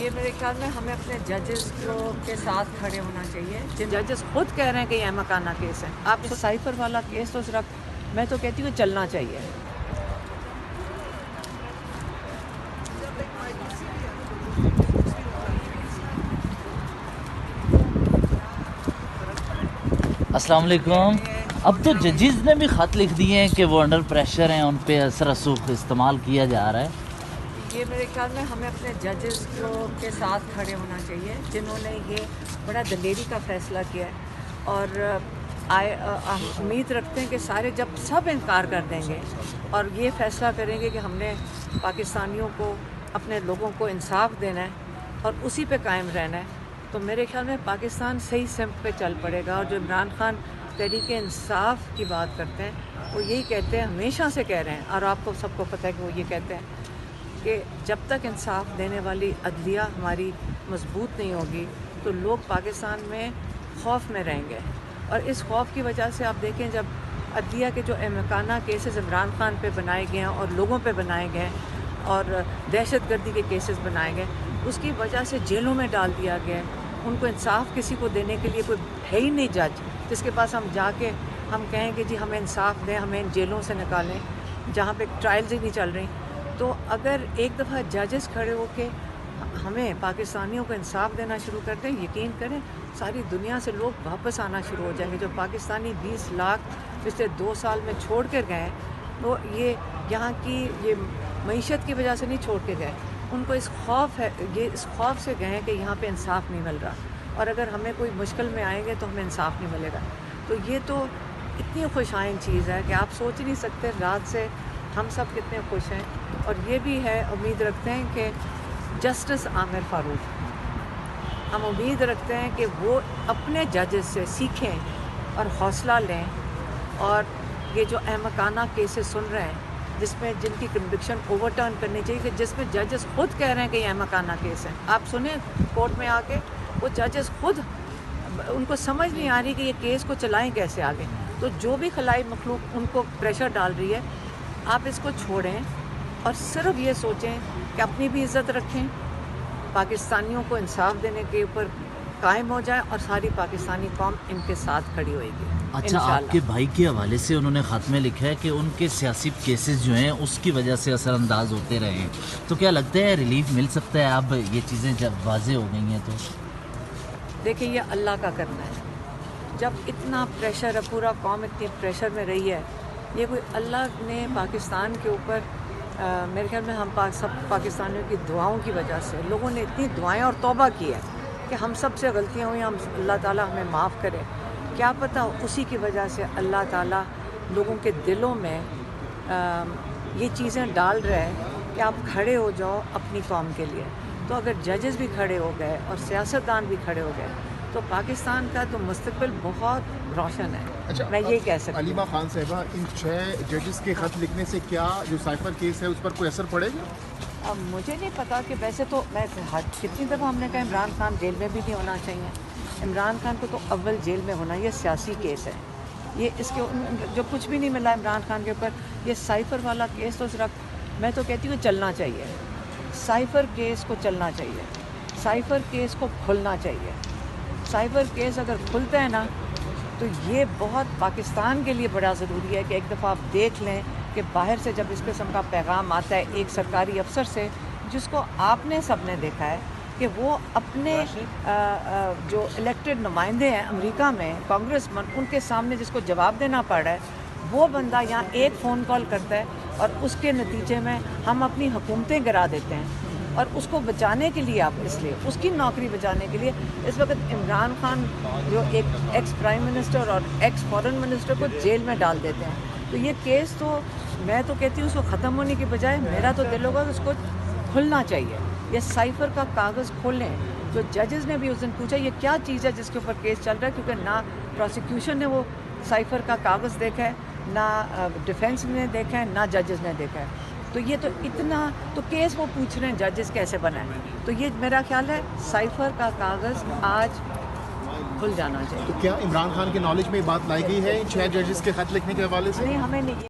یہ میرے خیال میں ہمیں اپنے ججز کے ساتھ کھڑے ہونا چاہیے. ججز خود کہہ رہے ہیں کہ یہ احمقانہ کیس ہے. آپ سائفر والا کیس تو صرف میں تو کہتی ہوں چلنا چاہیے. السلام علیکم. اب تو ججز نے بھی خط لکھ دیے ہیں کہ وہ انڈر پریشر ہیں, ان پہ اثر رسوخ استعمال کیا جا رہا ہے. یہ میرے خیال میں ہمیں اپنے ججز کے ساتھ کھڑے ہونا چاہیے جنہوں نے یہ بڑا دلیری کا فیصلہ کیا ہے. اور امید رکھتے ہیں کہ سارے جب سب انکار کر دیں گے اور یہ فیصلہ کریں گے کہ ہم نے پاکستانیوں کو, اپنے لوگوں کو انصاف دینا ہے اور اسی پہ قائم رہنا ہے, تو میرے خیال میں پاکستان صحیح سمت پہ چل پڑے گا. اور جو عمران خان تحریک انصاف کی بات کرتے ہیں وہ یہی کہتے ہیں, ہمیشہ سے کہہ رہے ہیں, اور آپ کو سب کو پتہ ہے کہ وہ یہ کہتے ہیں کہ جب تک انصاف دینے والی عدلیہ ہماری مضبوط نہیں ہوگی تو لوگ پاکستان میں خوف میں رہیں گے. اور اس خوف کی وجہ سے آپ دیکھیں, جب عدلیہ کے جو احمقانہ کیسز عمران خان پہ بنائے گئے ہیں اور لوگوں پہ بنائے گئے ہیں اور دہشت گردی کے کیسز بنائے گئے, اس کی وجہ سے جیلوں میں ڈال دیا گیا ہے. ان کو انصاف کسی کو دینے کے لیے کوئی ہے ہی نہیں جج جس کے پاس ہم جا کے ہم کہیں کہ جی ہمیں انصاف دیں, ہمیں ان جیلوں سے نکالیں جہاں پہ ٹرائلز ہی نہیں چل رہی. تو اگر ایک دفعہ ججز کھڑے ہو کے ہمیں پاکستانیوں کو انصاف دینا شروع کر دیں, یقین کریں ساری دنیا سے لوگ واپس آنا شروع ہو جائیں گے. جو پاکستانی 20 لاکھ پچھلے 2 سال میں چھوڑ کر گئے ہیں, وہ یہ یہاں کی یہ معیشت کی وجہ سے نہیں چھوڑ کے گئے, ان کو اس خوف سے گئے ہیں کہ یہاں پہ انصاف نہیں مل رہا, اور اگر ہمیں کوئی مشکل میں آئیں گے تو ہمیں انصاف نہیں ملے گا. تو یہ تو اتنی خوش آئند چیز ہے کہ آپ سوچ نہیں سکتے رات سے ہم سب کتنے خوش ہیں. اور یہ بھی ہے, امید رکھتے ہیں کہ جسٹس عامر فاروق, ہم امید رکھتے ہیں کہ وہ اپنے ججز سے سیکھیں اور حوصلہ لیں, اور یہ جو احمقانہ کیسز سن رہے ہیں جس میں جن کی کنوکشن اوور ٹرن کرنی چاہیے, کہ جس میں ججز خود کہہ رہے ہیں کہ یہ احمقانہ کیس ہے. آپ سنیں کورٹ میں آ کے وہ ججز خود, ان کو سمجھ نہیں آ رہی کہ یہ کیس کو چلائیں کیسے آگے. تو جو بھی خلائی مخلوق ان کو پریشر ڈال رہی ہے, آپ اس کو چھوڑیں اور صرف یہ سوچیں کہ اپنی بھی عزت رکھیں, پاکستانیوں کو انصاف دینے کے اوپر قائم ہو جائیں, اور ساری پاکستانی قوم ان کے ساتھ کھڑی ہوئے گی. اچھا, آپ کے بھائی کے حوالے سے انہوں نے خط میں لکھا ہے کہ ان کے سیاسی کیسز جو ہیں اس کی وجہ سے اثر انداز ہوتے رہے ہیں, تو کیا لگتا ہے ریلیف مل سکتا ہے اب یہ چیزیں جب واضح ہو گئی ہیں؟ تو دیکھیں یہ اللہ کا کرنا ہے. جب اتنا پریشر ہے, پورا قوم اتنی پریشر میں رہی ہے, یہ کوئی اللہ نے پاکستان کے اوپر میرے خیال میں ہم سب پاکستانیوں کی دعاؤں کی وجہ سے, لوگوں نے اتنی دعائیں اور توبہ کی ہے کہ ہم سب سے غلطیاں ہوئی, ہم اللہ تعالیٰ ہمیں معاف کرے. کیا پتہ اسی کی وجہ سے اللہ تعالیٰ لوگوں کے دلوں میں یہ چیزیں ڈال رہے ہیں کہ آپ کھڑے ہو جاؤ اپنی قوم کے لیے. تو اگر ججز بھی کھڑے ہو گئے اور سیاستدان بھی کھڑے ہو گئے تو پاکستان کا تو مستقبل بہت روشن ہے. اچھا, میں یہ کہہ سکتی ہوں. علیمہ خان صاحبہ, ان 6 ججز کے خط لکھنے سے کیا جو سائفر کیس ہے اس پر کوئی اثر پڑے گا؟ اب مجھے نہیں پتا, کہ ویسے تو میں کتنی دفعہ ہم نے کہا عمران خان جیل میں بھی نہیں ہونا چاہیے. عمران خان کو تو اول جیل میں ہونا, یہ سیاسی کیس ہے, یہ اس کے جو کچھ بھی نہیں ملا عمران خان کے اوپر. یہ سائفر والا کیس تو صرف میں تو کہتی ہوں چلنا چاہیے. سائفر کیس کو چلنا چاہیے, سائفر کیس کو کھلنا چاہیے. سائفر کیس اگر کھلتا ہے نا تو یہ بہت پاکستان کے لیے بڑا ضروری ہے کہ ایک دفعہ آپ دیکھ لیں کہ باہر سے جب اس قسم کا پیغام آتا ہے ایک سرکاری افسر سے, جس کو آپ نے سب نے دیکھا ہے کہ وہ اپنے جو الیکٹڈ نمائندے ہیں امریکہ میں, کانگریس مین, ان کے سامنے جس کو جواب دینا پڑ رہا ہے, وہ بندہ یہاں ایک فون کال کرتا ہے اور اس کے نتیجے میں ہم اپنی حکومتیں گرا دیتے ہیں. اور اس کو بچانے کے لیے, آپ اس لیے اس کی نوکری بچانے کے لیے اس وقت عمران خان جو ایک ایکس پرائم منسٹر اور ایکس فارن منسٹر کو جیل میں ڈال دیتے ہیں. تو یہ کیس تو میں تو کہتی ہوں اس کو ختم ہونے کی بجائے میرا تو دل ہوگا کہ اس کو کھلنا چاہیے. یہ سائفر کا کاغذ کھولیں. جو ججز نے بھی اس دن پوچھا یہ کیا چیز ہے جس کے اوپر کیس چل رہا ہے, کیونکہ نہ پروسیکیوشن نے وہ سائفر کا کاغذ دیکھا ہے, نہ ڈیفینس نے دیکھا ہے, نہ ججز نے دیکھا ہے. تو یہ تو اتنا تو کیس وہ پوچھ رہے ہیں ججز کیسے بنائیں. تو یہ میرا خیال ہے سائفر کا کاغذ آج کھل جانا چاہیے. تو کیا عمران خان کے نالج میں بات لائی گئی ہے 6 ججز کے خط لکھنے کے حوالے سے؟ نہیں, ہمیں نہیں.